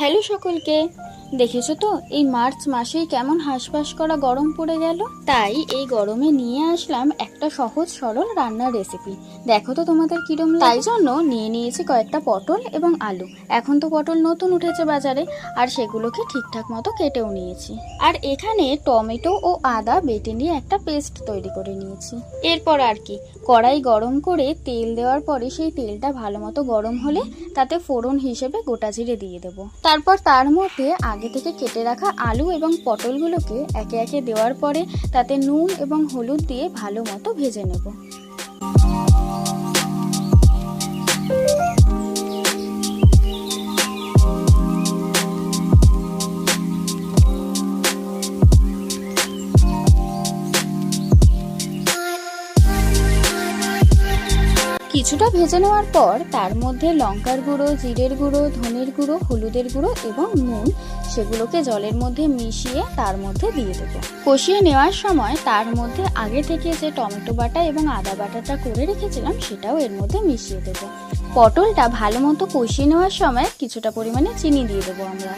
Hello সকলকে, দেখেছো তো এই মার্চ মাসেই কেমন হাঁসফাঁস করা গরম পড়ে গেল। তাই এই গরমে নিয়ে আসলাম একটা সহজ সরল রান্নার রেসিপি। দেখো তো তোমাদের কিরম। তাই জন্য নিয়ে নিয়েছি কয়েকটা পটল এবং আলু। এখন তো পটল নতুন উঠেছে বাজারে, আর সেগুলোকে ঠিকঠাক মতো কেটেও নিয়েছি। আর এখানে টমেটো ও আদা বেটে নিয়ে একটা পেস্ট তৈরি করে নিয়েছি। এরপর আর কি, কড়াই গরম করে তেল দেওয়ার পরে সেই তেলটা ভালো মতো গরম হলে তাতে ফোড়ন হিসেবে গোটা জিরে দিয়ে দেবো। তারপর তার মধ্যে আগে থেকে কেটে রাখা আলু এবং পটলগুলোকে একে একে দেওয়ার পরে তাতে নুন এবং হলুদ দিয়ে ভালো মতো ভেজে নেব। কিছুটা ভেজে নেওয়ার পর তার মধ্যে লঙ্কার গুঁড়ো, জিরের গুঁড়ো, ধনের গুঁড়ো, হলুদের গুঁড়ো এবং নুন সেগুলোকে জলের মধ্যে মিশিয়ে তার মধ্যে দিয়ে দেবো। কষিয়ে নেওয়ার সময় তার মধ্যে আগে থেকে যে টমেটো বাটা এবং আদা বাটাটা করে রেখেছিলাম সেটাও এর মধ্যে মিশিয়ে দেবো। পটলটা ভালো মতো কষিয়ে নেওয়ার সময় কিছুটা পরিমাণে চিনি দিয়ে দেবো আমরা।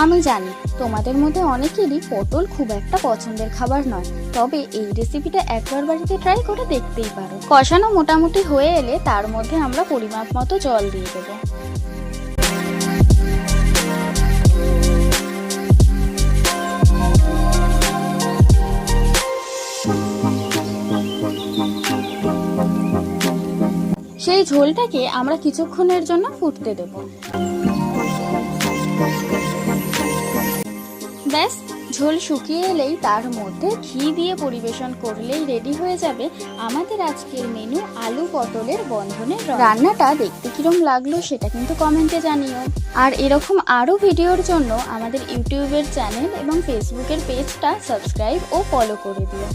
আমি জানি তোমাদের মধ্যে অনেকেরই পটল খুব একটা পছন্দের খাবার নয়, তবে এই রেসিপিটা একবার বাড়িতে ট্রাই করে দেখতেই পারো। কষানো মোটামুটি হয়ে এলে তার মধ্যে আমরা পরিমাপ মতো জল দিয়ে দেবো। সেই ঝোলটাকে আমরা কিছুক্ষণের জন্য ফুটতে দেব। ব্যাস, ঝোল শুকিয়ে এলেই তার মধ্যে ঘি দিয়ে পরিবেশন করলেই রেডি হয়ে যাবে আমাদের আজকের মেনু আলু পটলের বন্ধনের রং। রান্নাটা দেখতে কিরম লাগলো সেটা কিন্তু কমেন্টে জানিও। আর এরকম আরও ভিডিওর জন্য আমাদের ইউটিউবের চ্যানেল এবং ফেসবুকের পেজটা সাবস্ক্রাইব ও ফলো করে দিও।